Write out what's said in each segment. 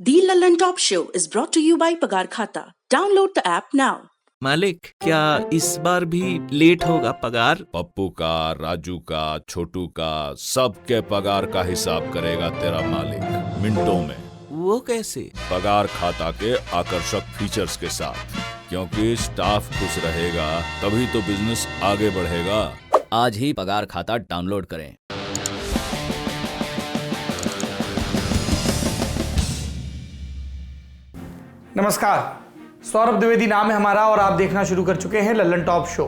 The Lallan Top Show is brought to you by Pagar Khata. Download the app now. मालिक, क्या इस बार भी late होगा पगार? पप्पू का, राजू का, छोटू का, सबके पगार का हिसाब करेगा तेरा मालिक मिनटों में। वो कैसे? पगार खाता के आकर्षक फीचर्स के साथ, क्योंकि स्टाफ खुश रहेगा तभी तो बिजनेस आगे बढ़ेगा। आज ही पगार खाता डाउनलोड करें। नमस्कार, सौरभ द्विवेदी नाम है हमारा और आप देखना शुरू कर चुके हैं लल्लन टॉप शो।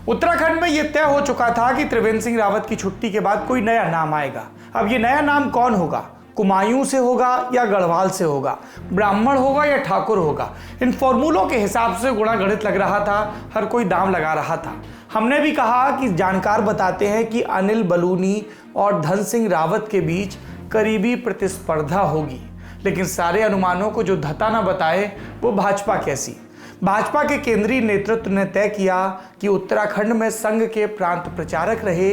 उत्तराखंड में यह तय हो चुका था कि त्रिवेंद्र सिंह रावत की छुट्टी के बाद कोई नया नाम आएगा। अब ये नया नाम कौन होगा? कुमायूं से होगा या गढ़वाल से होगा, ब्राह्मण होगा या ठाकुर होगा? इन फॉर्मूलों के हिसाब से गुणा गणित लग रहा था, हर कोई दाम लगा रहा था। हमने भी कहा कि जानकार बताते हैं कि अनिल बलूनी और धन सिंह रावत के बीच करीबी प्रतिस्पर्धा होगी, लेकिन सारे अनुमानों को जो धता न बताए वो भाजपा कैसी। भाजपा के केंद्रीय नेतृत्व ने तय किया कि उत्तराखंड में संघ के प्रांत प्रचारक रहे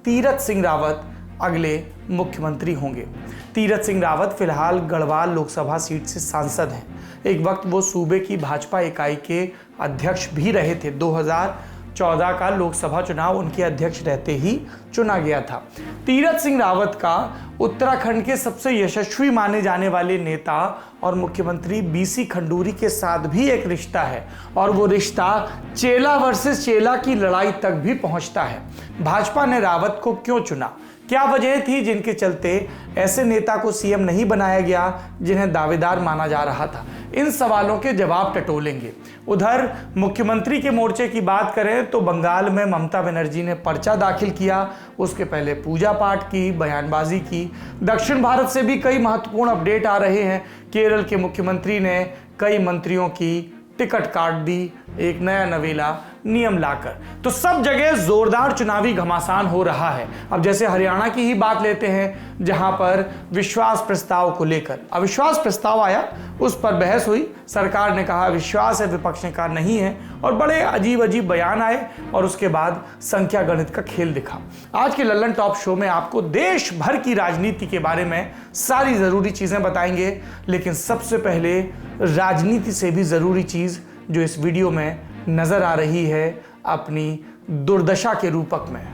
तीरथ सिंह रावत अगले मुख्यमंत्री होंगे। तीरथ सिंह रावत फिलहाल गढ़वाल लोकसभा सीट से सांसद हैं। एक वक्त वो सूबे की भाजपा इकाई के अध्यक्ष भी रहे थे। 2014 का लोकसभा चुनाव उनके अध्यक्ष रहते ही चुना गया था। तीरथ सिंह रावत का उत्तराखंड के सबसे यशस्वी माने जाने वाले नेता और मुख्यमंत्री बीसी खंडूरी के साथ भी एक रिश्ता है, और वो रिश्ता चेला वर्सेस चेला की लड़ाई तक भी पहुंचता है। भाजपा ने रावत को क्यों चुना? क्या वजह थी जिनके चलते ऐसे नेता को सीएम नहीं बनाया गया जिन्हें दावेदार माना जा रहा था? इन सवालों के जवाब टटोलेंगे। उधर मुख्यमंत्री के मोर्चे की बात करें तो बंगाल में ममता बनर्जी ने पर्चा दाखिल किया, उसके पहले पूजा पाठ की, बयानबाजी की। दक्षिण भारत से भी कई महत्वपूर्ण अपडेट आ रहे हैं। केरल के मुख्यमंत्री ने कई मंत्रियों की टिकट काट दी, एक नया नवेला नियम लाकर। तो सब जगह जोरदार चुनावी घमासान हो रहा है। अब जैसे हरियाणा की ही बात लेते हैं, जहां पर विश्वास प्रस्ताव को लेकर अविश्वास प्रस्ताव आया, उस पर बहस हुई। सरकार ने कहा विश्वास है, विपक्ष ने कहा नहीं है, और बड़े अजीब अजीब बयान आए और उसके बाद संख्या गणित का खेल दिखा। आज के लल्लन टॉप शो में आपको देश भर की राजनीति के बारे में सारी जरूरी चीजें बताएंगे, लेकिन सबसे पहले राजनीति से भी जरूरी चीज जो इस वीडियो में नजर आ रही है, अपनी दुर्दशा के रूपक में।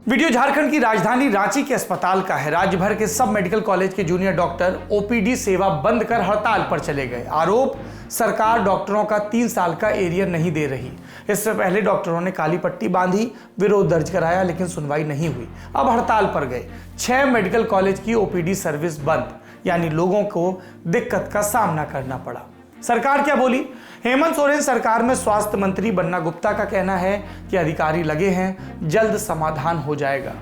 वीडियो झारखंड की राजधानी रांची के अस्पताल का है। राज्य भर के सब मेडिकल कॉलेज के जूनियर डॉक्टर ओपीडी सेवा बंद कर हड़ताल पर चले गए। आरोप, सरकार डॉक्टरों का 3 साल का एरियर नहीं दे रही। इससे पहले डॉक्टरों ने काली पट्टी बांधी, विरोध दर्ज कराया, लेकिन सुनवाई नहीं हुई। अब हड़ताल पर गए। 6 मेडिकल कॉलेज की ओपीडी सर्विस बंद, यानी लोगों को दिक्कत का सामना करना पड़ा। सरकार क्या बोली? हेमंत सोरेन सरकार में स्वास्थ्य मंत्री बन्ना गुप्ता का कहना है कि अधिकारी लगे हैं, जल्द समाधान हो जाएगा।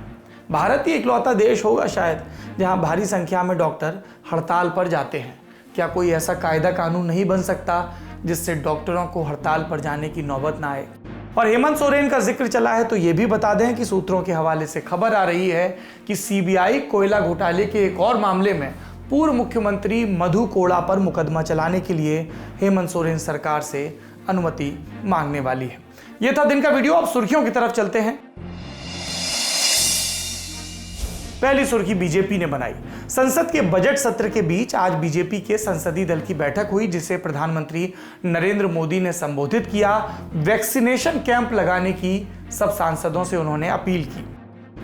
भारत ही इकलौता देश होगा शायद जहां भारी संख्या में डॉक्टर हड़ताल पर जाते हैं। क्या कोई ऐसा कायदा कानून नहीं बन सकता जिससे डॉक्टरों को हड़ताल पर जाने की नौबत ना आए? और हेमंत सोरेन का जिक्र चला है तो ये भी बता दें कि सूत्रों के हवाले से खबर आ रही है कि सीबीआई कोयला घोटाले के एक और मामले में पूर्व मुख्यमंत्री मधु कोड़ा पर मुकदमा चलाने के लिए हेमंत सोरेन सरकार से अनुमति मांगने वाली है। यह था दिन का वीडियो। अब सुर्खियों की तरफ चलते हैं। पहली सुर्खी बीजेपी ने बनाई। संसद के बजट सत्र के बीच आज बीजेपी के संसदीय दल की बैठक हुई, जिसे प्रधानमंत्री नरेंद्र मोदी ने संबोधित किया। वैक्सीनेशन कैंप लगाने की सब सांसदों से उन्होंने अपील की।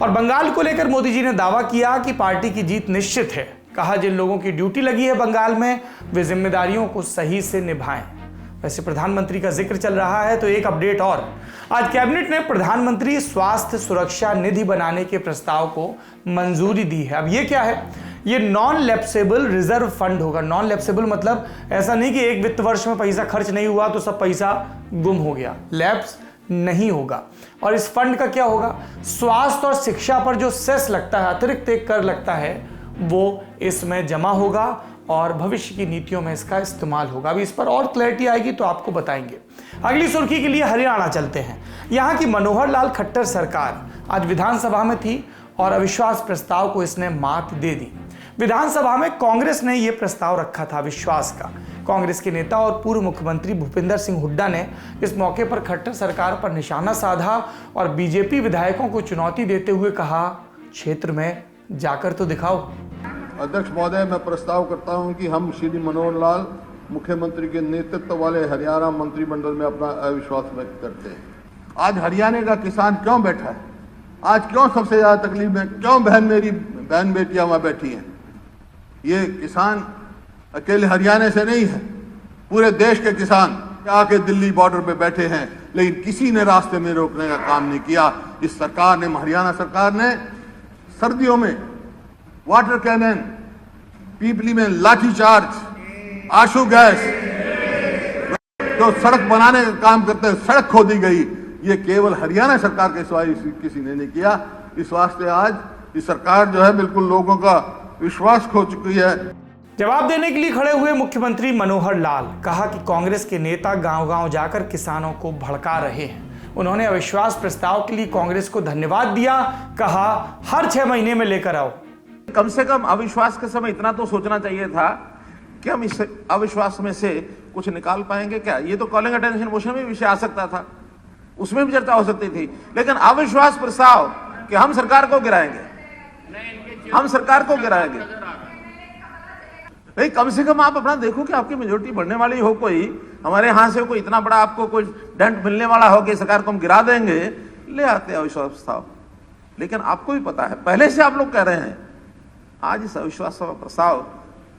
और बंगाल को लेकर मोदी जी ने दावा किया कि पार्टी की जीत निश्चित है। कहा जिन लोगों की ड्यूटी लगी है बंगाल में, वे जिम्मेदारियों को सही से निभाएं। वैसे प्रधानमंत्री का जिक्र चल रहा है तो एक अपडेट और। आज कैबिनेट ने प्रधानमंत्री स्वास्थ्य सुरक्षा निधि बनाने के प्रस्ताव को मंजूरी दी है। अब ये क्या है? ये नॉन लैप्सेबल रिजर्व फंड होगा। नॉन लैप्सेबल मतलब ऐसा नहीं कि एक वित्त वर्ष में पैसा खर्च नहीं हुआ तो सब पैसा गुम हो गया, लैप्स नहीं होगा। और इस फंड का क्या होगा? स्वास्थ्य और शिक्षा पर जो सेस लगता है, अतिरिक्त एक कर लगता है, वो इसमें जमा होगा और भविष्य की नीतियों में इसका इस्तेमाल होगा। अभी इस पर और क्लैरिटी आएगी तो आपको बताएंगे। अगली सुर्खी के लिए हरियाणा चलते हैं। यहाँ की मनोहर लाल खट्टर सरकार आज विधानसभा में थी और अविश्वास प्रस्ताव को इसने मात दे दी। विधानसभा में कांग्रेस ने यह प्रस्ताव रखा था विश्वास का। कांग्रेस के नेता और पूर्व मुख्यमंत्री भूपेंद्र सिंह हुड्डा ने इस मौके पर खट्टर सरकार पर निशाना साधा और बीजेपी विधायकों को चुनौती देते हुए कहा, क्षेत्र में जाकर तो दिखाओ। अध्यक्ष महोदय, मैं प्रस्ताव करता हूं कि हम श्री मनोहर लाल मुख्यमंत्री के नेतृत्व वाले हरियाणा मंत्रिमंडल में अपना अविश्वास व्यक्त करते हैं। आज हरियाणा का किसान क्यों बैठा है? आज क्यों सबसे ज्यादा तकलीफ में, क्यों मेरी बहन बेटियां वहां बैठी हैं? ये किसान अकेले हरियाणा से नहीं है, पूरे देश के किसान आके दिल्ली बॉर्डर पे बैठे हैं, लेकिन किसी ने रास्ते में रोकने का काम नहीं किया। इस सरकार ने, हरियाणा सरकार ने सर्दियों में वाटर कैनन, पीपली में लाठीचार्ज, आंसू गैस, तो सड़क बनाने का काम करते हैं, सड़क खोदी गई। ये केवल हरियाणा सरकार के सिवाय किसी ने नहीं किया। इस वास्ते आज ये सरकार जो है बिल्कुल लोगों का विश्वास खो चुकी है। जवाब देने के लिए खड़े हुए मुख्यमंत्री मनोहर लाल कहा कि कांग्रेस के नेता गांव-गांव जाकर किसानों को भड़का रहे हैं। उन्होंने अविश्वास प्रस्ताव के लिए कांग्रेस को धन्यवाद दिया, कहा हर 6 महीने में लेकर आओ। कम से कम अविश्वास के समय इतना तो सोचना चाहिए था कि हम इस अविश्वास में से कुछ निकाल पाएंगे क्या। ये तो कॉलिंग अटेंशन मोशन में विषय आ सकता था, उसमें भी चर्चा हो सकती थी, लेकिन अविश्वास प्रस्ताव कि हम सरकार को गिराएंगे, हम सरकार को गिराएंगे। नहीं, कम से कम आप अपना देखो कि आपकी मेजोरिटी बढ़ने वाली हो, कोई हमारे यहां से कोई इतना बड़ा आपको कोई दंड मिलने वाला हो कि सरकार को हम गिरा देंगे, ले आते हैं अविश्वास प्रस्ताव। लेकिन आपको भी पता है, पहले से आप लोग कह रहे हैं, आज इस अविश्वास प्रस्ताव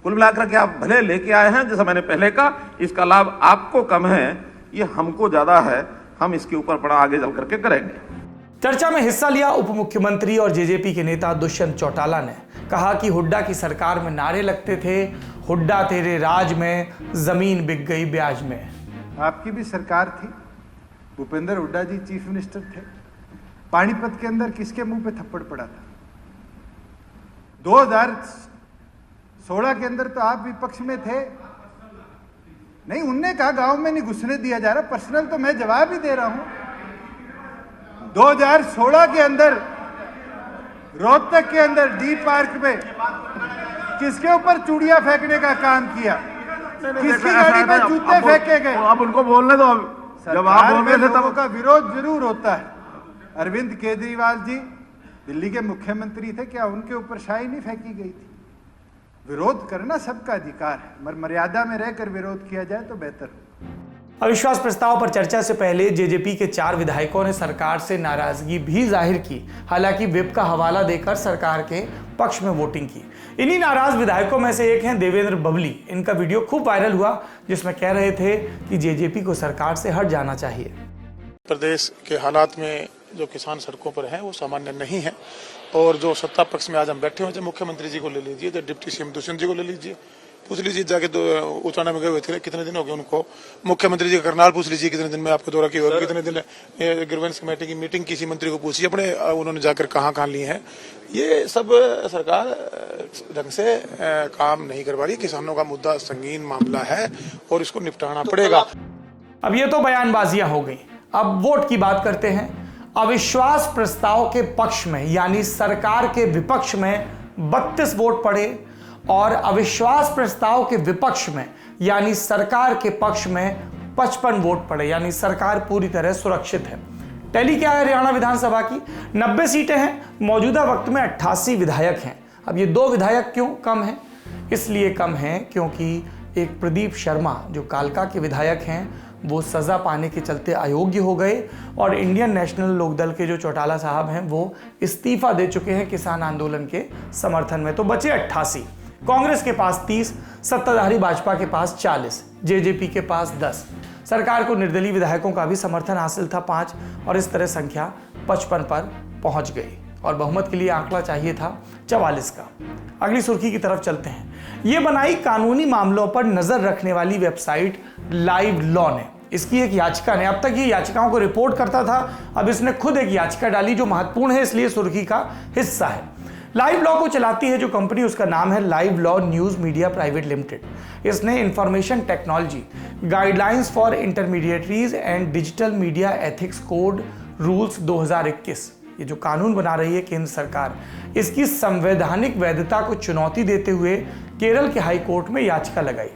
कुल मिलाकर के आप भले लेके आए हैं, जैसा मैंने पहले कहा, इसका लाभ आपको कम है, ये हमको ज्यादा है। हम इसके ऊपर बड़ा आगे चल करके करेंगे। चर्चा में हिस्सा लिया उप मुख्यमंत्री और जेजेपी के नेता दुष्यंत चौटाला ने कहा कि हुड्डा की सरकार में नारे लगते थे, हुड्डा तेरे राज में, जमीन बिक गई ब्याज में। आपकी भी सरकार थी, भूपेंद्र हुड्डा जी चीफ मिनिस्टर थे। पानीपत के अंदर किसके मुंह पे थप्पड़ पड़ा था? 2016 के अंदर तो आप विपक्ष में थे। नहीं, उनने कहा गांव में नहीं घुसने दिया जा रहा। पर्सनल तो मैं जवाब ही दे रहा हूं। 2016 के अंदर रोहतक के अंदर डी पार्क में किसके ऊपर चूड़ियां फेंकने का काम किया? किसकी गाड़ी पे जूते फेंके गए? आप उनको बोलने दो, जब आप बोल रहे थे तब का विरोध जरूर होता है। अरविंद केजरीवाल जी दिल्ली के मुख्यमंत्री थे, क्या उनके ऊपर शाही नहीं फेंकी गई थी? विरोध करना सबका अधिकार है, मगर मर्यादा में रहकर विरोध किया जाए तो बेहतर हो। अविश्वास प्रस्ताव पर चर्चा से पहले जेजेपी के 4 विधायकों ने सरकार से नाराजगी भी जाहिर की। हालांकि व्हिप का हवाला देकर सरकार के पक्ष में वोटिंग की। इन्हीं नाराज विधायकों में से एक हैं देवेंद्र बबली। इनका वीडियो खूब वायरल हुआ, जिसमें कह रहे थे कि जेजेपी को सरकार से हट जाना चाहिए। प्रदेश के हालात में जो किसान सड़कों पर हैं वो सामान्य नहीं है, और जो सत्ता पक्ष में आज हम बैठे हुए हैं, मुख्यमंत्री जी को ले लीजिए, तो डिप्टी सीएम दुष्यंत जी को ले लीजिए, पूछ लीजिए जाके, तो उचाना में गए हुए थे, कितने दिन हो गए उनको। मुख्यमंत्री जी का करनाल पूछ लीजिए कितने दिन में आपको दौरा किया होगा, कितने दिन ग्रीवेंस कमेटी की मीटिंग किसी मंत्री को पूछिए अपने, उन्होंने जाकर कहाँ लिए हैं। ये सब सरकार ढंग से काम नहीं करवा रही। किसानों का मुद्दा संगीन मामला है और इसको निपटाना पड़ेगा। अब ये तो बयानबाजियां हो गई, अब वोट की बात करते हैं। अविश्वास प्रस्ताव के पक्ष में यानी सरकार के विपक्ष में 32 वोट पड़े और अविश्वास प्रस्ताव के विपक्ष में यानी सरकार के पक्ष में 55 वोट पड़े, यानी सरकार पूरी तरह सुरक्षित है। टैली क्या है हरियाणा विधानसभा की? 90 सीटें हैं, मौजूदा वक्त में 88 विधायक हैं। अब ये 2 विधायक क्यों कम हैं? इसलिए कम हैं क्योंकि एक प्रदीप शर्मा जो कालका के विधायक हैं वो सजा पाने के चलते अयोग्य हो गए, और इंडियन नेशनल लोकदल के जो चौटाला साहब हैं वो इस्तीफा दे चुके हैं किसान आंदोलन के समर्थन में। तो बचे 88। कांग्रेस के पास 30, सत्ताधारी भाजपा के पास 40, जेजेपी के पास 10। सरकार को निर्दलीय विधायकों का भी समर्थन हासिल था 5, और इस तरह संख्या 55 पर पहुंच गई और बहुमत के लिए आंकड़ा चाहिए था 44 का। अगली सुर्खी की तरफ चलते हैं। ये बनाई कानूनी मामलों पर नजर रखने वाली वेबसाइट लाइव लॉ ने, इसकी एक याचिका ने, अब तक ये याचिकाओं को रिपोर्ट करता था, अब इसने खुद एक याचिका डाली जो महत्वपूर्ण है, इसलिए सुर्खी का हिस्सा है। लाइव लॉ को चलाती है जो कंपनी, उसका नाम है Live Law news media private limited. इसने information technology guidelines for intermediaries and digital media ethics code rules 2021, ये जो कानून बना रही है केंद्र सरकार, इसकी संवैधानिक वैधता को चुनौती देते हुए केरल के हाई कोर्ट में याचिका लगाई।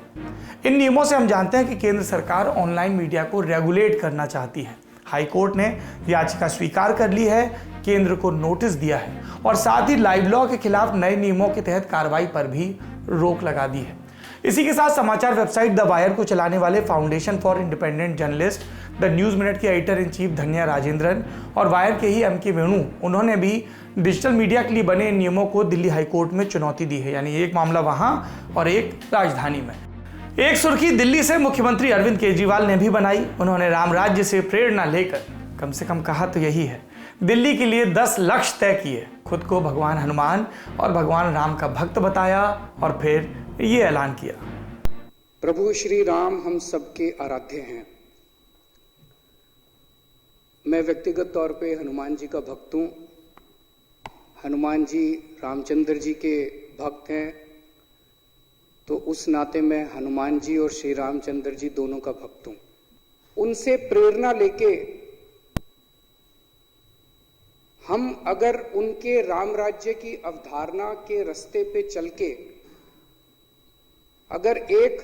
इन नियमों से हम जानते हैं कि केंद्र सरकार ऑनलाइन मीडिया को रेगुलेट करना चाहती है। हाई कोर्ट ने याचिका स्वीकार कर ली है, केंद्र को नोटिस दिया है और साथ ही लाइव लॉ के खिलाफ नए नियमों के तहत कार्रवाई पर भी रोक लगा दी है। इसी के साथ समाचार वेबसाइट द वायर को चलाने वाले foundation for independent journalist the news minute के एडिटर इन चीफ धन्या राजेंद्रन और वायर के ही एम.के. वेणु, उन्होंने भी डिजिटल मीडिया के लिए बने इन नियमों को दिल्ली हाई कोर्ट में चुनौती दी है। यानी एक मामला वहां और एक राजधानी में। एक सुर्खी दिल्ली से मुख्यमंत्री अरविंद केजरीवाल ने भी बनाई। उन्होंने राम राज्य से प्रेरणा लेकर, कम से कम कहा तो यही है, दिल्ली के लिए 10 लक्ष्य तय किए, खुद को भगवान हनुमान और भगवान राम का भक्त बताया और फिर ये ऐलान किया, प्रभु श्री राम हम सबके आराध्य हैं। मैं व्यक्तिगत तौर पे हनुमान जी का भक्त हूँ। हनुमान जी रामचंद्र जी के भक्त हैं, तो उस नाते मैं हनुमान जी और श्री रामचंद्र जी दोनों का भक्त हूँ। उनसे प्रेरणा लेके हम अगर उनके राम राज्य की अवधारणा के रास्ते पे चल के अगर एक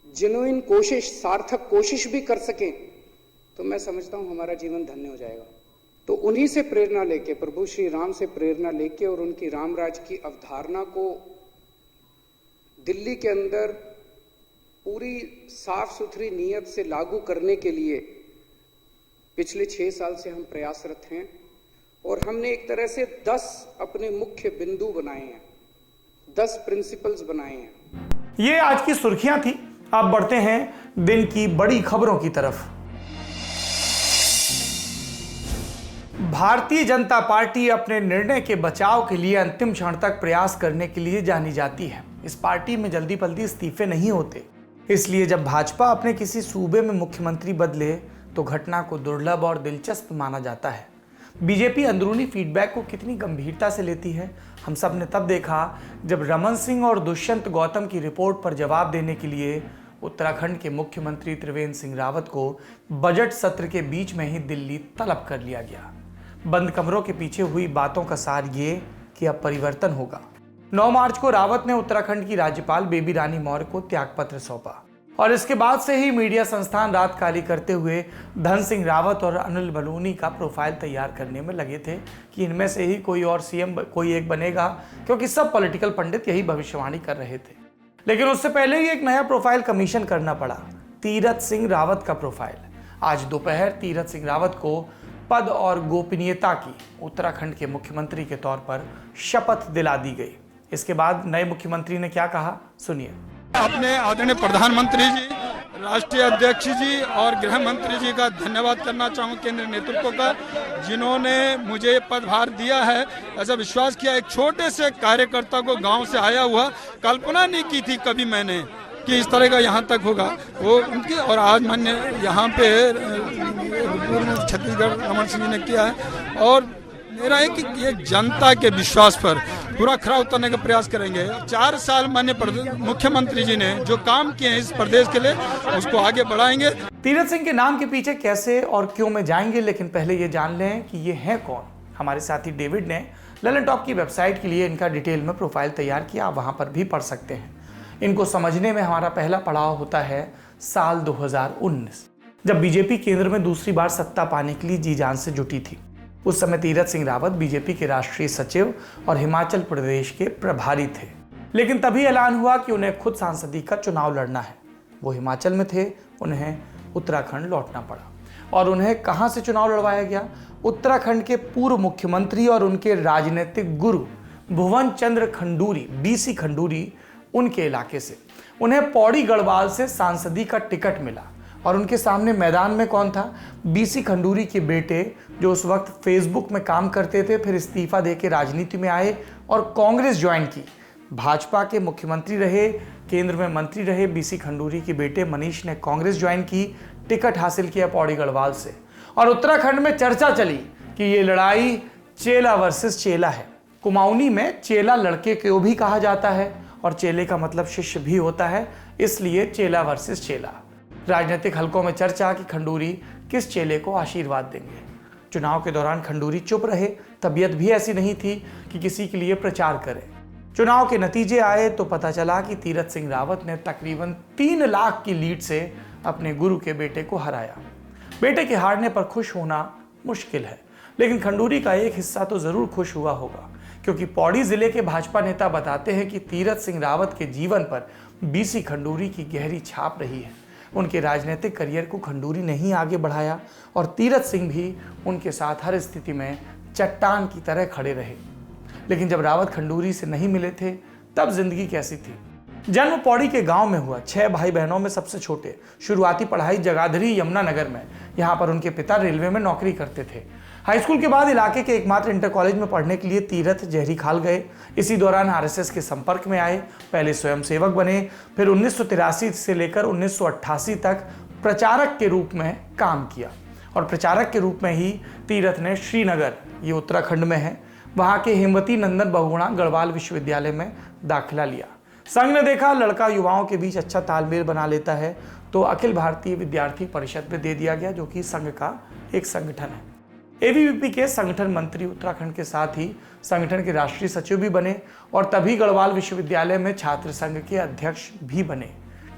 जेन्युइन कोशिश, सार्थक कोशिश भी कर सकें, तो मैं समझता हूं हमारा जीवन धन्य हो जाएगा। तो उन्हीं से प्रेरणा लेके, प्रभु श्री राम से प्रेरणा लेके और उनकी राम राज्य की अवधारणा को दिल्ली के अंदर पूरी साफ सुथरी नीयत से लागू करने के लिए पिछले 6 साल से हम प्रयासरत हैं और हमने एक तरह से 10 अपने मुख्य बिंदु बनाए हैं, 10 प्रिंसिपल्स बनाए हैं। ये आज की सुर्खियां थी। अब बढ़ते हैं दिन की बड़ी खबरों की तरफ। भारतीय जनता पार्टी अपने निर्णय के बचाव के लिए अंतिम क्षण तक प्रयास करने के लिए जानी जाती है। इस पार्टी में जल्दी पल्दी इस्तीफे नहीं होते, इसलिए जब भाजपा अपने किसी सूबे में मुख्यमंत्री बदले तो घटना को दुर्लभ और दिलचस्प माना जाता है। बीजेपी अंदरूनी फीडबैक को कितनी गंभीरता से लेती है, हम सब ने तब देखा जब रमन सिंह और दुष्यंत गौतम की रिपोर्ट पर जवाब देने के लिए उत्तराखंड के मुख्यमंत्री त्रिवेंद्र सिंह रावत को बजट सत्र के बीच में ही दिल्ली तलब कर लिया गया। बंद कमरों के पीछे हुई बातों का सार ये कि अब परिवर्तन होगा। 9 मार्च को रावत ने उत्तराखंड की राज्यपाल बेबी रानी मौर्य को त्यागपत्र सौंपा और इसके बाद से ही मीडिया संस्थान रात काली करते हुए धन सिंह रावत और अनिल बलूनी का प्रोफाइल तैयार करने में लगे थे कि इनमें से ही कोई और सीएम कोई एक बनेगा, क्योंकि सब पॉलिटिकल पंडित यही भविष्यवाणी कर रहे थे। लेकिन उससे पहले ही एक नया प्रोफाइल कमीशन करना पड़ा, तीरथ सिंह रावत का प्रोफाइल। आज दोपहर तीरथ सिंह रावत को पद और गोपनीयता की उत्तराखंड के मुख्यमंत्री के तौर पर शपथ दिला दी गई। इसके बाद नए मुख्यमंत्री ने क्या कहा, सुनिए। अपने आदरणीय प्रधानमंत्री जी, राष्ट्रीय अध्यक्ष जी और गृह मंत्री जी का धन्यवाद करना चाहूँ केंद्र नेतृत्व का, जिन्होंने मुझे पदभार दिया है। ऐसा विश्वास किया, एक छोटे से कार्यकर्ता को गांव से आया हुआ, कल्पना नहीं की थी कभी मैंने कि इस तरह का यहाँ तक होगा वो उनकी। और आज मैंने यहाँ पे छत्तीसगढ़ रमन सिंह जी ने किया है और मेरा है कि ये जनता के विश्वास पर पूरा खरा उतरने का प्रयास करेंगे। 4 साल माननीय मुख्यमंत्री जी ने जो काम किए हैं इस प्रदेश के लिए, उसको आगे बढ़ाएंगे। तीरथ सिंह के नाम के पीछे कैसे और क्यों में जाएंगे, लेकिन पहले ये जान लें कि ये हैं कौन। हमारे साथी डेविड ने ललन टॉप की वेबसाइट के लिए इनका डिटेल में प्रोफाइल तैयार किया, आप वहां पर भी पढ़ सकते हैं। इनको समझने में हमारा पहला पड़ाव होता है साल 2019, जब बीजेपी केंद्र में दूसरी बार सत्ता पाने के लिए जी जान से जुटी थी। उस समय तीरथ सिंह रावत बीजेपी के राष्ट्रीय सचिव और हिमाचल प्रदेश के प्रभारी थे। लेकिन तभी ऐलान हुआ कि उन्हें खुद सांसदी का चुनाव लड़ना है। वो हिमाचल में थे, उन्हें उत्तराखंड लौटना पड़ा। और उन्हें कहां से चुनाव लड़वाया गया? उत्तराखंड के पूर्व मुख्यमंत्री और उनके राजनीतिक गुरु भुवन चंद्र खंडूरी, बीसी खंडूरी, उनके इलाके से। उन्हें पौड़ी गढ़वाल से सांसदी का टिकट मिला और उनके सामने मैदान में कौन था? बीसी खंडूरी के बेटे, जो उस वक्त फेसबुक में काम करते थे, फिर इस्तीफा देके राजनीति में आए और कांग्रेस ज्वाइन की। भाजपा के मुख्यमंत्री रहे, केंद्र में मंत्री रहे। बीसी खंडूरी के बेटे मनीष ने कांग्रेस ज्वाइन की, टिकट हासिल किया पौड़ी गढ़वाल से। और उत्तराखंड में चर्चा चली कि ये लड़ाई चेला वर्सेस चेला है। कुमाऊनी में चेला लड़के को भी कहा जाता है और चेले का मतलब शिष्य भी होता है, इसलिए चेला वर्सेस चेला। राजनीतिक हलकों में चर्चा कि खंडूरी किस चेले को आशीर्वाद देंगे। चुनाव के दौरान खंडूरी चुप रहे, तबीयत भी ऐसी नहीं थी कि किसी के लिए प्रचार करें। चुनाव के नतीजे आए तो पता चला कि तीरथ सिंह रावत ने तकरीबन 3 लाख की लीड से अपने गुरु के बेटे को हराया। बेटे के हारने पर खुश होना मुश्किल है, लेकिन खंडूरी का एक हिस्सा तो जरूर खुश हुआ होगा, क्योंकि पौड़ी जिले के भाजपा नेता बताते हैं कि तीरथ सिंह रावत के जीवन पर बीसी खंडूरी की गहरी छाप रही है। उनके राजनीतिक करियर को खंडूरी ने ही आगे बढ़ाया और तीरथ सिंह भी उनके साथ हर स्थिति में चट्टान की तरह खड़े रहे। लेकिन जब रावत खंडूरी से नहीं मिले थे तब जिंदगी कैसी थी। जन्म पौड़ी के गांव में हुआ, 6 भाई बहनों में सबसे छोटे। शुरुआती पढ़ाई जगाधरी यमुनानगर में, यहाँ पर उनके पिता रेलवे में नौकरी करते थे। हाई स्कूल के बाद इलाके के एकमात्र इंटर कॉलेज में पढ़ने के लिए तीरथ जहरी खाल गए। इसी दौरान आरएसएस के संपर्क में आए, पहले स्वयंसेवक बने, फिर 1983 से लेकर 1988 तक प्रचारक के रूप में काम किया। और प्रचारक के रूप में ही तीरथ ने श्रीनगर, ये उत्तराखंड में है, वहाँ के हेमवती नंदन बहुगुणा गढ़वाल विश्वविद्यालय में दाखिला लिया। संघ ने देखा लड़का युवाओं के बीच अच्छा तालमेल बना लेता है तो अखिल भारतीय विद्यार्थी परिषद में दे दिया गया, जो कि संघ का एक संगठन है। एबीवीपी के संगठन मंत्री उत्तराखंड के साथ ही संगठन के राष्ट्रीय सचिव भी बने और तभी गढ़वाल विश्वविद्यालय में छात्र संघ के अध्यक्ष भी बने।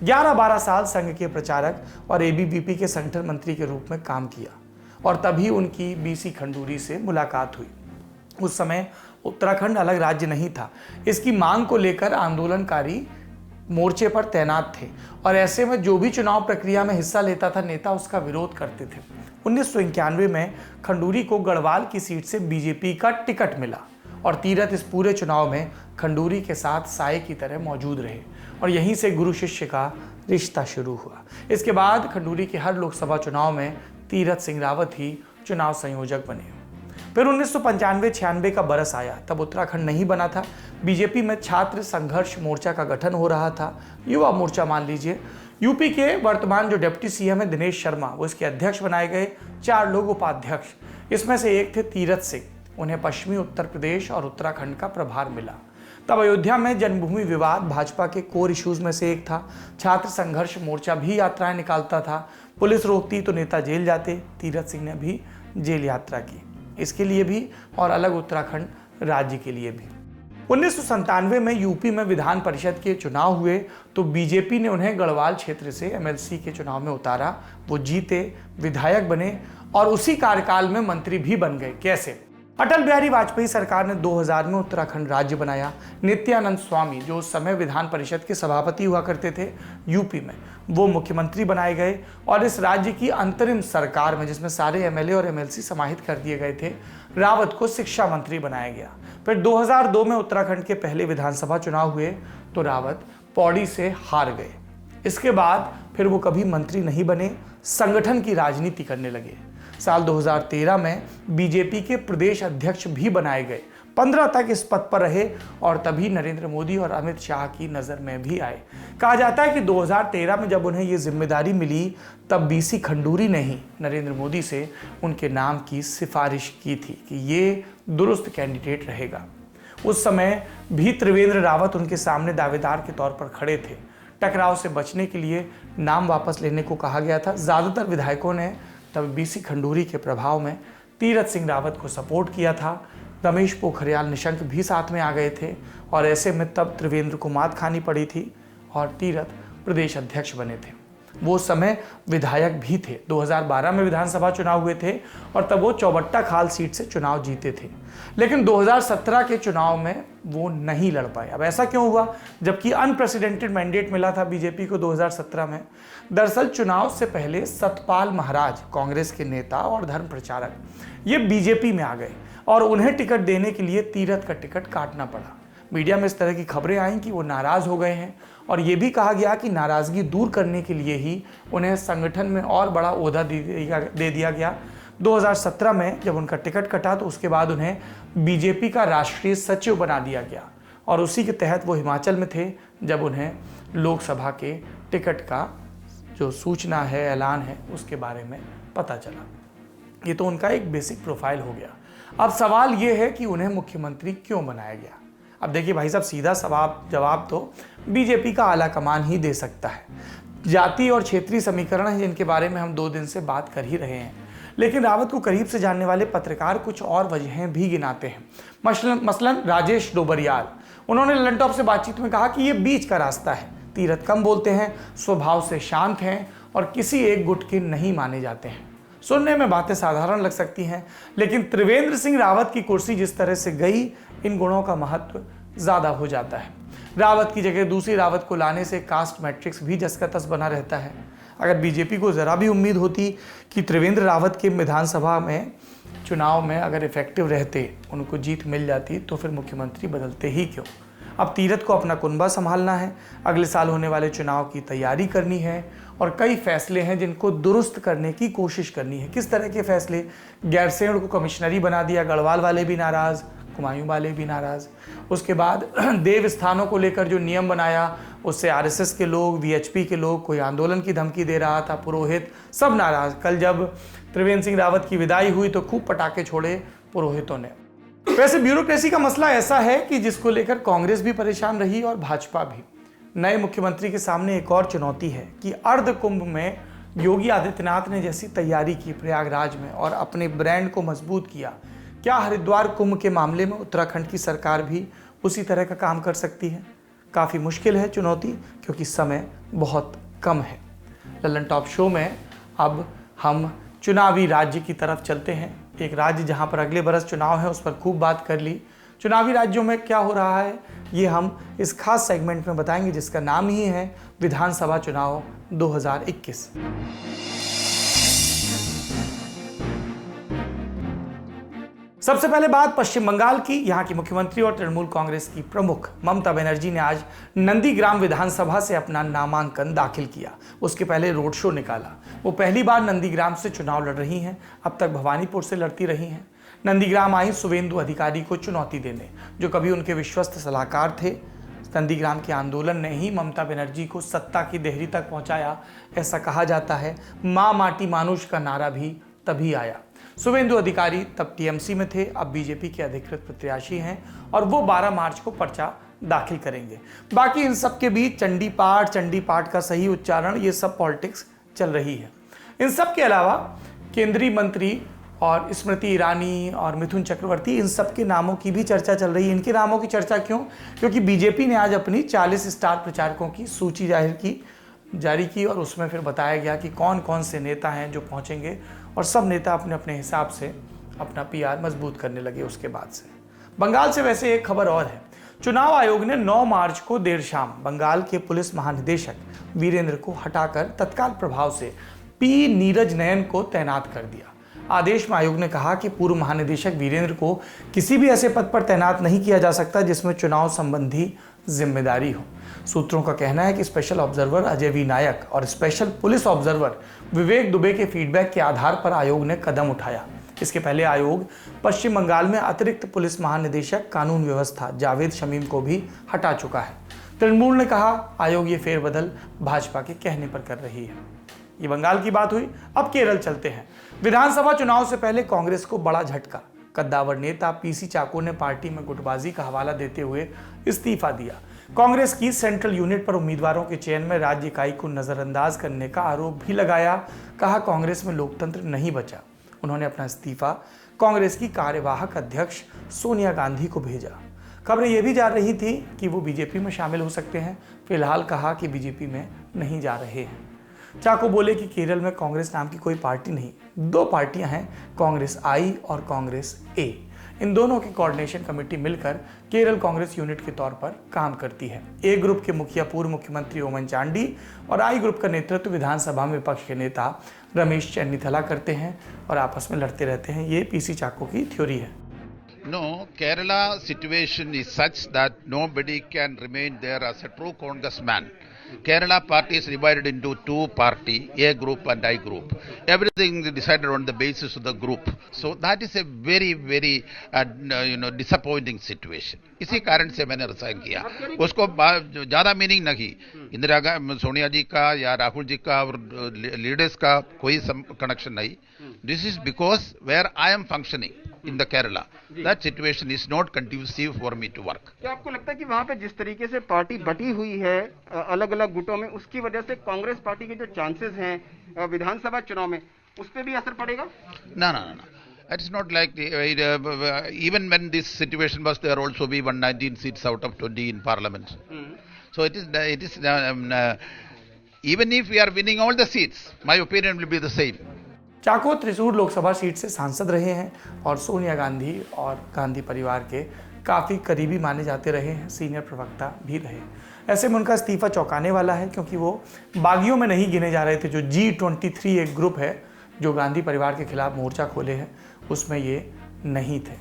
11-12 साल संघ के प्रचारक और एबीवीपी के संगठन मंत्री के रूप में काम किया और तभी उनकी बीसी खंडूरी से मुलाकात हुई। उस समय उत्तराखंड अलग राज्य नहीं था, इसकी मांग को लेकर आंदोलनकारी मोर्चे पर तैनात थे और ऐसे में जो भी चुनाव प्रक्रिया में हिस्सा लेता था नेता उसका विरोध करते थे। 1991 में खंडूरी को गढ़वाल की सीट से बीजेपी का टिकट मिला और तीरथ इस पूरे चुनाव में खंडूरी के साथ साए की तरह मौजूद रहे और यहीं से गुरु शिष्य का रिश्ता शुरू हुआ। इसके बाद खंडूरी के हर लोकसभा चुनाव में तीरथ सिंह रावत ही चुनाव संयोजक बने। फिर 1995-96 का बरस आया, तब उत्तराखंड नहीं बना था। बीजेपी में छात्र संघर्ष मोर्चा का गठन हो रहा था, युवा मोर्चा मान लीजिए। यूपी के वर्तमान जो डिप्टी सीएम है दिनेश शर्मा, वो इसके अध्यक्ष बनाए गए। 4 लोग उपाध्यक्ष, इसमें से एक थे तीरथ सिंह। उन्हें पश्चिमी उत्तर प्रदेश और उत्तराखंड का प्रभार मिला। तब अयोध्या में जन्मभूमि विवाद भाजपा के कोर इश्यूज में से एक था। छात्र संघर्ष मोर्चा भी यात्राएं निकालता था। पुलिस रोकती तो नेता जेल जाते। तीरथ सिंह ने भी जेल यात्रा की, इसके लिए भी और अलग उत्तराखंड राज्य के लिए भी। 1997 में यूपी में विधान परिषद के चुनाव हुए तो बीजेपी ने उन्हें गढ़वाल क्षेत्र से एमएलसी के चुनाव में उतारा। वो जीते, विधायक बने और उसी कार्यकाल में मंत्री भी बन गए। कैसे? अटल बिहारी वाजपेयी सरकार ने 2000 में उत्तराखंड राज्य बनाया। नित्यानंद स्वामी, जो उस समय विधान परिषद के सभापति हुआ करते थे यूपी में, वो मुख्यमंत्री बनाए गए और इस राज्य की अंतरिम सरकार में, जिसमें सारे एमएलए और एमएलसी समाहित कर दिए गए थे, रावत को शिक्षा मंत्री बनाया गया। फिर 2002 में उत्तराखंड के पहले विधानसभा चुनाव हुए तो रावत पौड़ी से हार गए। इसके बाद फिर वो कभी मंत्री नहीं बने, संगठन की राजनीति करने लगे। साल 2013 में बीजेपी के प्रदेश अध्यक्ष भी बनाए गए। 15 तक इस पद पर रहे और तभी नरेंद्र मोदी और अमित शाह की नज़र में भी आए। कहा जाता है कि 2013 में जब उन्हें ये जिम्मेदारी मिली तब बीसी खंडूरी ने ही नरेंद्र मोदी से उनके नाम की सिफारिश की थी कि ये दुरुस्त कैंडिडेट रहेगा। उस समय भी त्रिवेंद्र रावत उनके सामने दावेदार के तौर पर खड़े थे। टकराव से बचने के लिए नाम वापस लेने को कहा गया था। ज़्यादातर विधायकों ने तब बीसी खंडूरी के प्रभाव में तीरथ सिंह रावत को सपोर्ट किया था। रमेश पोखरियाल निशंक भी साथ में आ गए थे और ऐसे में तब त्रिवेंद्र को मात खानी पड़ी थी और तीरथ प्रदेश अध्यक्ष बने थे। वो समय विधायक भी थे। 2012 में विधानसभा चुनाव हुए थे और तब वो चौबट्टा खाल सीट से चुनाव जीते थे, लेकिन 2017 के चुनाव में वो नहीं लड़ पाए। अब ऐसा क्यों हुआ, जबकि अनप्रेसिडेंटेड मैंडेट मिला था बीजेपी को 2017 में? दरअसल चुनाव से पहले सतपाल महाराज, कांग्रेस के नेता और धर्म प्रचारक, ये बीजेपी में आ गए और उन्हें टिकट देने के लिए तीरथ का टिकट काटना पड़ा। मीडिया में इस तरह की खबरें आई कि वो नाराज हो गए हैं और ये भी कहा गया कि नाराजगी दूर करने के लिए ही उन्हें संगठन में और बड़ा ओहदा दे दिया गया। 2017 में जब उनका टिकट कटा तो उसके बाद उन्हें बीजेपी का राष्ट्रीय सचिव बना दिया गया और उसी के तहत वो हिमाचल में थे जब उन्हें लोकसभा के टिकट का जो सूचना है, ऐलान है, उसके बारे में पता चला। ये तो उनका एक बेसिक प्रोफाइल हो गया। अब सवाल ये है कि उन्हें मुख्यमंत्री क्यों बनाया गया? अब देखिए भाई साहब, सीधा जवाब तो बीजेपी का आला कमान ही दे सकता है। जाति और क्षेत्रीय समीकरण है जिनके बारे में हम 2 दिन से बात कर ही रहे हैं, लेकिन रावत को करीब से जानने वाले पत्रकार कुछ और वजहें भी गिनाते हैं। मसलन राजेश डोबरियाल, उन्होंने ललन टॉप से बातचीत में कहा कि ये बीच का रास्ता है। तीरथ कम बोलते हैं, स्वभाव से शांत हैं और किसी एक गुट के नहीं माने जाते हैं। सुनने में बातें साधारण लग सकती हैं, लेकिन त्रिवेंद्र सिंह रावत की कुर्सी जिस तरह से गई, इन गुणों का महत्व ज्यादा हो जाता है। रावत की जगह दूसरी रावत को लाने से कास्ट मैट्रिक्स भी जस का तस बना रहता है। अगर बीजेपी को जरा भी उम्मीद होती कि त्रिवेंद्र रावत के विधानसभा में चुनाव में अगर इफेक्टिव रहते, उनको जीत मिल जाती, तो फिर मुख्यमंत्री बदलते ही क्यों। अब तीरथ को अपना कुनबा संभालना है, अगले साल होने वाले चुनाव की तैयारी करनी है और कई फैसले हैं जिनको दुरुस्त करने की कोशिश करनी है। किस तरह के फैसले? गैरसैंण को कमिश्नरी बना दिया, गढ़वाल वाले भी नाराज, कुमायूं वाले भी नाराज। उसके बाद देव स्थानों को लेकर जो नियम बनाया, उससे आरएसएस के लोग, वीएचपी के लोग, कोई आंदोलन की धमकी दे रहा था, पुरोहित, सब नाराज। कल जब त्रिवेंद्र सिंह रावत की विदाई हुई तो खूब पटाखे छोड़े पुरोहितों ने। वैसे ब्यूरोक्रेसी का मसला ऐसा है कि जिसको लेकर कांग्रेस भी परेशान रही और भाजपा भी। नए मुख्यमंत्री के सामने एक और चुनौती है कि अर्ध कुंभ में योगी आदित्यनाथ ने जैसी तैयारी की प्रयागराज में और अपने ब्रांड को मजबूत किया, क्या हरिद्वार कुंभ के मामले में उत्तराखंड की सरकार भी उसी तरह का काम कर सकती है? काफ़ी मुश्किल है चुनौती, क्योंकि समय बहुत कम है। ललन टॉप शो में अब हम चुनावी राज्य की तरफ चलते हैं। एक राज्य जहां पर अगले बरस चुनाव है, उस पर खूब बात कर ली। चुनावी राज्यों में क्या हो रहा है, ये हम इस खास सेगमेंट में बताएंगे, जिसका नाम ही है विधानसभा चुनाव 2021। सबसे पहले बात पश्चिम बंगाल की। यहाँ की मुख्यमंत्री और तृणमूल कांग्रेस की प्रमुख ममता बनर्जी ने आज नंदीग्राम विधानसभा से अपना नामांकन दाखिल किया। उसके पहले रोड शो निकाला। वो पहली बार नंदीग्राम से चुनाव लड़ रही हैं। अब तक भवानीपुर से लड़ती रही हैं। नंदीग्राम आई शुवेंदु अधिकारी को चुनौती देने, जो कभी उनके विश्वस्त सलाहकार थे। नंदीग्राम के आंदोलन ने ही ममता बनर्जी को सत्ता की देहरी तक पहुंचाया, ऐसा कहा जाता है। मां माटी मानुष का नारा भी तभी आया। शुवेंदु अधिकारी तब टीएमसी में थे, अब बीजेपी के अधिकृत प्रत्याशी हैं और वो 12 मार्च को पर्चा दाखिल करेंगे। बाकी इन सब के बीच चंडी पाठ का सही उच्चारण, ये सब पॉलिटिक्स चल रही है। इन सब के अलावा केंद्रीय मंत्री और स्मृति ईरानी और मिथुन चक्रवर्ती, इन सब के नामों की भी चर्चा चल रही है। इनके नामों की चर्चा क्यों? क्योंकि बीजेपी ने आज अपनी 40 स्टार प्रचारकों की सूची जारी की और उसमें फिर बताया गया कि कौन कौन से नेता हैं जो पहुंचेंगे, और सब नेता अपने अपने हिसाब से अपना पीआर मजबूत करने लगे उसके बाद से। बंगाल से वैसे एक खबर और है। चुनाव आयोग ने 9 मार्च को देर शाम बंगाल के पुलिस महानिदेशक वीरेंद्र को हटाकर तत्काल प्रभाव से पी नीरज नयन को तैनात कर दिया। आदेश में आयोग ने कहा कि पूर्व महानिदेशक वीरेंद्र को किसी भी ऐसे पद पर तैनात नहीं किया जा सकता जिसमें चुनाव संबंधी जिम्मेदारी हो। सूत्रों का कहना है कि स्पेशल ऑब्जर्वर अजय वी नायक और special police observer Vivek Dubey के फीडबैक के आधार पर आयोग ने कदम उठाया। इसके पहले आयोग पश्चिम बंगाल में अतिरिक्त पुलिस महानिदेशक कानून व्यवस्था जावेद शमीम को भी हटा चुका है। तृणमूल ने कहा आयोग ये फेरबदल भाजपा के कहने पर कर रही है। ये बंगाल की बात हुई। अब केरल चलते हैं। विधानसभा चुनाव से पहले कांग्रेस को बड़ा झटका। कद्दावर नेता पीसी चाको ने पार्टी में गुटबाजी का हवाला देते हुए इस्तीफा दिया। कांग्रेस की सेंट्रल यूनिट पर उम्मीदवारों के चयन में राज्य इकाई को नजरअंदाज करने का आरोप भी लगाया। कहा कांग्रेस में लोकतंत्र नहीं बचा। उन्होंने अपना इस्तीफा कांग्रेस की कार्यवाहक अध्यक्ष सोनिया गांधी को भेजा। खबरें यह भी जा रही थी कि वो बीजेपी में शामिल हो सकते हैं। फिलहाल कहा कि बीजेपी में नहीं जा रहे हैं। चाको बोले कि केरल में कांग्रेस नाम की कोई पार्टी नहीं, 2 पार्टियां हैं, कांग्रेस आई और कांग्रेस ए। इन दोनों की कोऑर्डिनेशन कमेटी मिलकर केरल कांग्रेस यूनिट के तौर पर काम करती है। ए ग्रुप के मुखिया पूर्व मुख्यमंत्री ओमन चांडी और आई ग्रुप का नेतृत्व विधानसभा में विपक्ष के नेता रमेश चेन्निथला करते हैं और आपस में लड़ते रहते हैं। ये पीसी चाको की थ्योरी है। No, Kerala situation is such that nobody can remain there as a true congressman. Kerala party is divided into 2 parties, A group and I group. Everything is decided on the basis of the group. So that is a very, very disappointing situation. इसी कारण से मैंने resign किया। उसको ज़्यादा meaning नहीं, इंदिरा सोनिया जी का या राहुल जी का और लीडर्स का कोई कनेक्शन नहीं। This is because where I am functioning in the Kerala, that situation is not conducive for me to work. क्या आपको लगता है कि वहाँ पे जिस तरीके से पार्टी बटी हुई है अलग अलग गुटों में, उसकी वजह से कांग्रेस पार्टी के जो चांसेस हैं विधानसभा चुनाव में उस पर भी असर पड़ेगा? No. It's not like even when this situation was there, also we won 19 seats out of 20 in parliament. So it is even if we are winning all the seats, my opinion will be the same. Chacko Thrissur Lok Sabha seat से सांसद रहे हैं और सोनिया गांधी और गांधी परिवार के काफ़ी करीबी माने जाते रहे हैं, सीनियर प्रवक्ता भी रहे। ऐसे में उनका इस्तीफा चौंकाने वाला है, क्योंकि वो बागियों में नहीं गिने जा रहे थे। जो G23 एक ग्रुप है जो गांधी परिवार के खिलाफ मोर्चा खोले हैं, उसमें ये नहीं थे।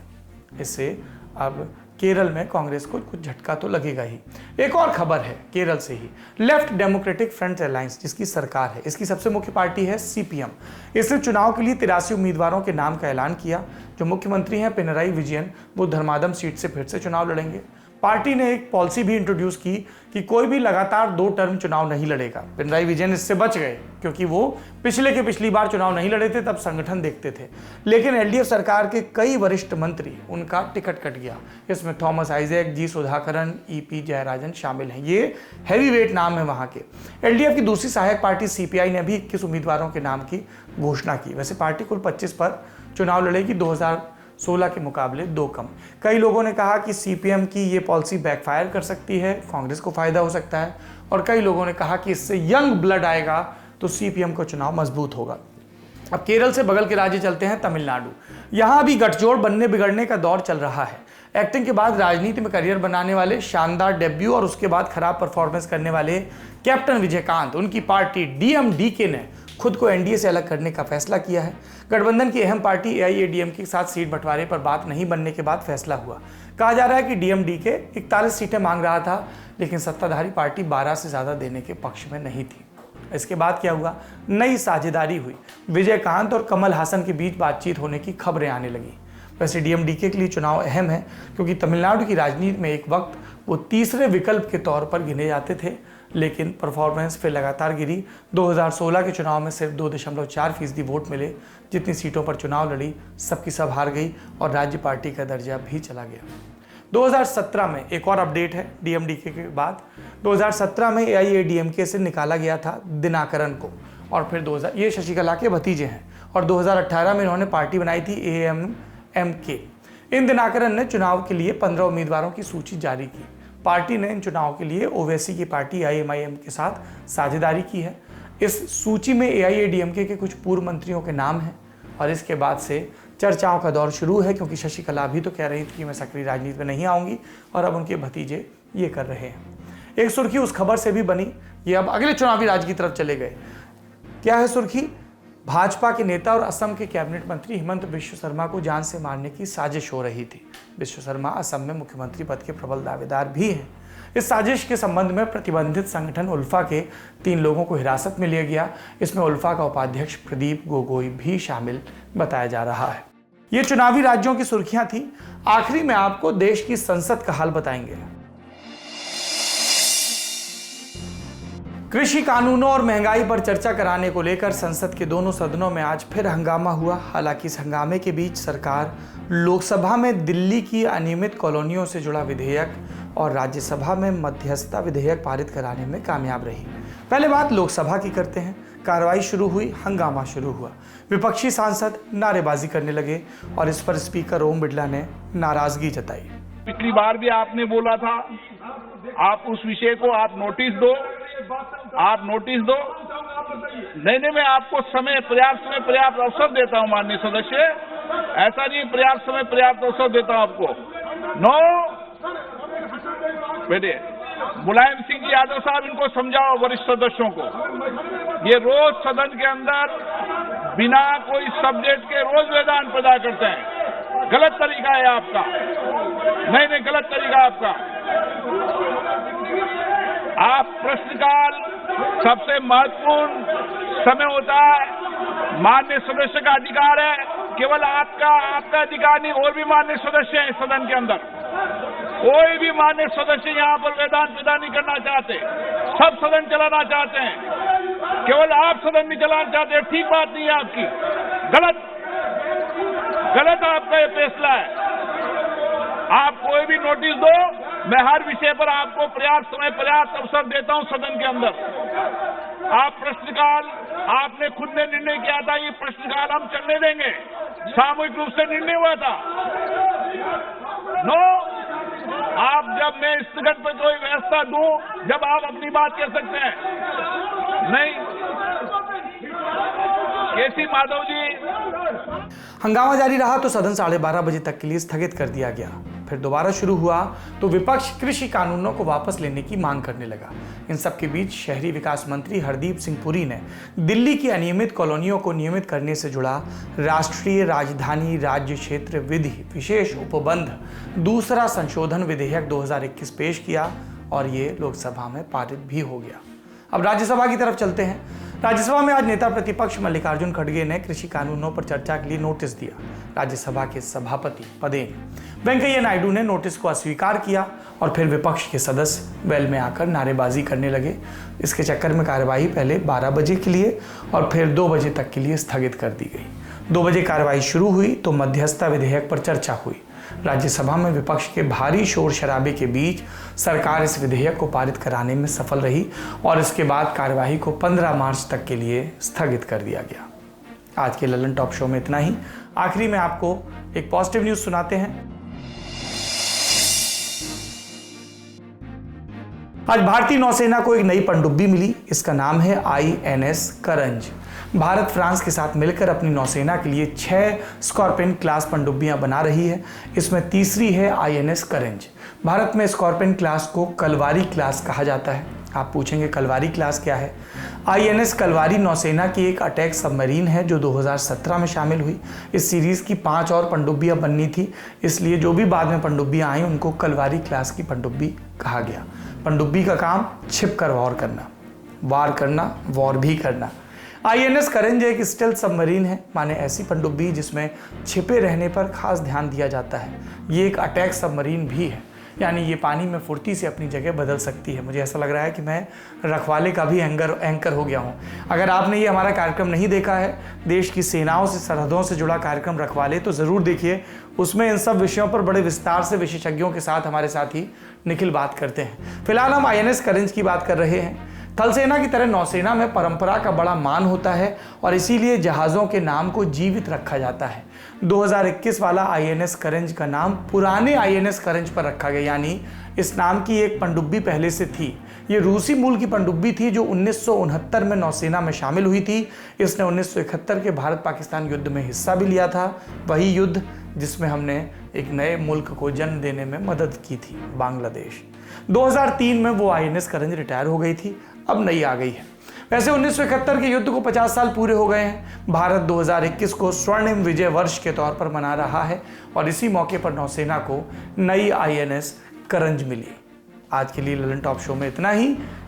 इससे अब केरल में कांग्रेस को कुछ झटका तो लगेगा ही। एक और खबर है केरल से ही। लेफ्ट डेमोक्रेटिक फ्रंट अलायंस जिसकी सरकार है, इसकी सबसे मुख्य पार्टी है CPM। इसने चुनाव के लिए 83 उम्मीदवारों के नाम का ऐलान किया। जो मुख्यमंत्री हैं पिनराई विजयन, वो धर्मादम सीट से फिर से चुनाव लड़ेंगे। पार्टी ने एक पॉलिसी भी इंट्रोड्यूस की कि कोई भी लगातार 2 टर्म चुनाव नहीं लड़ेगा। पिनराई विजयन इससे बच गए, क्योंकि वो पिछली बार चुनाव नहीं लड़े थे, तब संगठन देखते थे। लेकिन LDF सरकार के कई वरिष्ठ मंत्री, उनका टिकट कट गया। इसमें Thomas Isaac, G Sudhakaran, EP Jayarajan शामिल हैं। ये हैवी वेट नाम है वहाँ के। LDF की दूसरी सहायक पार्टी CPI ने भी 21 उम्मीदवारों के नाम की घोषणा की। वैसे पार्टी कुल 25 पर चुनाव लड़ेगी, 2016 के मुकाबले 2 कम। कई लोगों ने कहा कि CPM की ये पॉलिसी बैकफायर कर सकती है, कांग्रेस को फायदा हो सकता है, और कई लोगों ने कहा कि इससे यंग ब्लड आएगा तो CPM का चुनाव मजबूत होगा। अब केरल से बगल के राज्य चलते हैं तमिलनाडु। यहाँ भी गठजोड़ बनने बिगड़ने का दौर चल रहा है। एक्टिंग के बाद राजनीति में करियर बनाने वाले, शानदार डेब्यू और उसके बाद खराब परफॉर्मेंस करने वाले कैप्टन विजयकांत, उनकी पार्टी DMDK ने खुद को NDA से अलग करने का फैसला किया है। गठबंधन की अहम पार्टी AIADMK के साथ सीट बंटवारे पर बात नहीं बनने के बाद फैसला हुआ। कहा जा रहा है कि DMDK 41 सीटें मांग रहा था, लेकिन सत्ताधारी पार्टी 12 से ज़्यादा देने के पक्ष में नहीं थी। इसके बाद क्या हुआ? नई साझेदारी हुई। विजयकांत और कमल हासन के बीच बातचीत होने की खबरें आने लगी। वैसे DMDK के लिए चुनाव अहम है, क्योंकि तमिलनाडु की राजनीति में एक वक्त वो तीसरे विकल्प के तौर पर गिने जाते थे, लेकिन परफॉर्मेंस फिर लगातार गिरी। 2016 के चुनाव में सिर्फ 2.4% वोट मिले। जितनी सीटों पर चुनाव लड़ी, सबकी सब हार गई और राज्य पार्टी का दर्जा भी चला गया। 2017 में एक और अपडेट है। DMDK के बाद 2017 में AIADMK से निकाला गया था दिनाकरन को, और फिर ये शशिकला के भतीजे हैं, और 2018 में इन्होंने पार्टी बनाई थी AMMK। इन दिनाकरन ने चुनाव के लिए 15 उम्मीदवारों की सूची जारी की। पार्टी ने इन चुनाव के लिए ओवैसी की पार्टी IMIM के साथ साझेदारी की है। इस सूची में AIADMK के कुछ पूर्व मंत्रियों के नाम हैं, और इसके बाद से चर्चाओं का दौर शुरू है, क्योंकि शशिकला अभी तो कह रही थी कि मैं सक्रिय राजनीति में नहीं आऊंगी, और अब उनके भतीजे ये कर रहे हैं। एक सुर्खी उस खबर से भी बनी, ये अब अगले चुनावी राज की तरफ चले गए। क्या है सुर्खी? भाजपा के नेता और असम के कैबिनेट मंत्री हिमंत बिश्व शर्मा को जान से मारने की साजिश हो रही थी। बिश्व शर्मा असम में मुख्यमंत्री पद के प्रबल दावेदार भी हैं। इस साजिश के संबंध में प्रतिबंधित संगठन उल्फा के 3 लोगों को हिरासत में लिया गया। इसमें उल्फा का उपाध्यक्ष प्रदीप गोगोई भी शामिल बताया जा रहा है। ये चुनावी राज्यों की सुर्खियां थी। आखिरी में आपको देश की संसद का हाल बताएंगे। कृषि कानूनों और महंगाई पर चर्चा कराने को लेकर संसद के दोनों सदनों में आज फिर हंगामा हुआ। हालांकि इस हंगामे के बीच सरकार लोकसभा में दिल्ली की अनियमित कॉलोनियों से जुड़ा विधेयक और राज्यसभा में मध्यस्थता विधेयक पारित कराने में कामयाब रही। पहले बात लोकसभा की करते हैं। कार्रवाई शुरू हुई, हंगामा शुरू हुआ। विपक्षी सांसद नारेबाजी करने लगे और इस पर स्पीकर ओम बिरला ने नाराजगी जताई। पिछली बार भी आपने बोला था आप उस विषय को आप नोटिस दो। नहीं, मैं आपको पर्याप्त अवसर देता हूं माननीय सदस्य। ऐसा नहीं, पर्याप्त अवसर देता हूं आपको। नो बेटे, मुलायम सिंह यादव साहब, इनको समझाओ वरिष्ठ सदस्यों को। ये रोज सदन के अंदर बिना कोई सब्जेक्ट के रोज वेदांत पैदा करते हैं। गलत तरीका है आपका। नहीं, गलत तरीका आपका। आप प्रश्नकाल सबसे महत्वपूर्ण समय होता है। माननीय सदस्य का अधिकार है, केवल आपका अधिकार नहीं, और भी माननीय सदस्य हैं सदन के अंदर। कोई भी माननीय सदस्य यहाँ पर वेदांत पैदा नहीं करना चाहते। सब सदन चलाना चाहते हैं, केवल आप सदन नहीं चलाना चाहते। ठीक बात नहीं है आपकी, गलत आपका ये फैसला है। आप कोई भी नोटिस दो, मैं हर विषय पर आपको पर्याप्त अवसर देता हूं सदन के अंदर। आप प्रश्नकाल आपने खुद ने निर्णय किया था ये प्रश्नकाल हम चलने देंगे, सामूहिक रूप से निर्णय हुआ था। नो, आप जब मैं स्थगन पर कोई व्यवस्था दूं, जब आप अपनी बात कह सकते हैं। नहीं, केसी माधव जी। हंगामा जारी रहा तो सदन 12:30 बजे तक के लिए स्थगित कर दिया गया। फिर दोबारा शुरू हुआ तो विपक्ष कृषि कानूनों को वापस लेने की मांग करने लगा। इन सब के बीच शहरी विकास मंत्री हरदीप सिंह पुरी ने दिल्ली की अनियमित कॉलोनियों को नियमित करने से जुड़ा राष्ट्रीय राजधानी राज्य क्षेत्र विधि विशेष उपबंध दूसरा संशोधन विधेयक 2021 पेश किया और ये लोकसभा में पारित भी हो गया। अब राज्यसभा की तरफ चलते हैं। राज्यसभा में आज नेता प्रतिपक्ष मल्लिकार्जुन खड़गे ने कृषि कानूनों पर चर्चा के लिए नोटिस दिया। राज्यसभा के सभापति पदेन वेंकैया नायडू ने नोटिस को अस्वीकार किया और फिर विपक्ष के सदस्य वेल में आकर नारेबाजी करने लगे। इसके चक्कर में कार्यवाही पहले 12 बजे के लिए और फिर 2 बजे तक के लिए स्थगित कर दी गई। 2 बजे कार्यवाही शुरू हुई तो मध्यस्थता विधेयक पर चर्चा हुई। राज्यसभा में विपक्ष के भारी शोर शराबे के बीच सरकार इस विधेयक को पारित कराने में सफल रही और इसके बाद कार्यवाही को 15 मार्च तक के लिए स्थगित कर दिया गया। आज के ललन टॉप शो में इतना ही। आखिरी में आपको एक पॉजिटिव न्यूज सुनाते हैं। आज भारतीय नौसेना को एक नई पनडुब्बी मिली। इसका नाम है INS करंज। भारत फ्रांस के साथ मिलकर अपनी नौसेना के लिए 6 स्कॉर्पियन क्लास पनडुब्बियां बना रही है। इसमें तीसरी है INS करंज। भारत में स्कॉर्पियन क्लास को कलवारी क्लास कहा जाता है। आप पूछेंगे कलवारी क्लास क्या है? INS कलवारी नौसेना की एक अटैक सबमरीन है जो 2017 में शामिल हुई। इस सीरीज की 5 और पनडुब्बियां बननी थी, इसलिए जो भी बाद में पनडुब्बियां आई उनको कलवारी क्लास की पनडुब्बी कहा गया। पनडुब्बी का काम छिप कर वार करना, वॉर भी करना। INS करंज एक स्टेल्थ सबमरीन है, माने ऐसी पनडुब्बी जिसमें छिपे रहने पर खास ध्यान दिया जाता है। ये एक अटैक सबमरीन भी है, यानी ये पानी में फुर्ती से अपनी जगह बदल सकती है। मुझे ऐसा लग रहा है कि मैं रखवाले का भी एंकर हो गया हूँ। अगर आपने ये हमारा कार्यक्रम नहीं देखा है, देश की सेनाओं से सरहदों से जुड़ा कार्यक्रम रखवाले, तो ज़रूर देखिए। उसमें इन सब विषयों पर बड़े विस्तार से विशेषज्ञों के साथ हमारे साथी निखिल बात करते हैं। फिलहाल हम INS करंज की बात कर रहे हैं। थल सेना की तरह नौसेना में परंपरा का बड़ा मान होता है और इसीलिए जहाज़ों के नाम को जीवित रखा जाता है। 2021 वाला INS करंज का नाम पुराने INS करंज पर रखा गया, यानी इस नाम की एक पनडुब्बी पहले से थी। ये रूसी मूल की पनडुब्बी थी जो 1969 में नौसेना में शामिल हुई थी। इसने 1971 के भारत पाकिस्तान युद्ध में हिस्सा भी लिया था, वही युद्ध जिसमें हमने एक नए मुल्क को जन्म देने में मदद की थी, बांग्लादेश। 2003 में वो INS करंज रिटायर हो गई थी, अब नई आ गई है। वैसे 1971 के युद्ध को 50 साल पूरे हो गए हैं। भारत 2021 को स्वर्णिम विजय वर्ष के तौर पर मना रहा है और इसी मौके पर नौसेना को नई INS करंज मिली। आज के लिए ललन टॉप शो में इतना ही।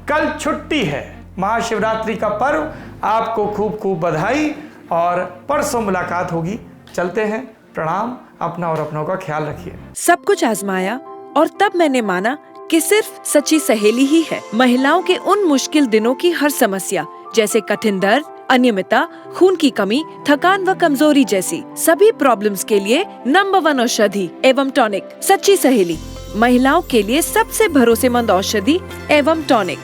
कल छुट्टी है, महाशिवरात्रि का पर्व। आपको खूब खूब बधाई और परसों मुलाकात होगी। चलते हैं, प्रणाम। अपना और अपनों का ख्याल रखिए। सब कुछ आजमाया और तब मैंने माना कि सिर्फ सच्ची सहेली ही है महिलाओं के उन मुश्किल दिनों की हर समस्या, जैसे कठिन दर्द, अनियमितता, खून की कमी, थकान व कमजोरी जैसी सभी प्रॉब्लम्स के लिए नंबर 1 औषधि एवं टॉनिक सच्ची सहेली। महिलाओं के लिए सबसे भरोसेमंद औषधि एवं टॉनिक।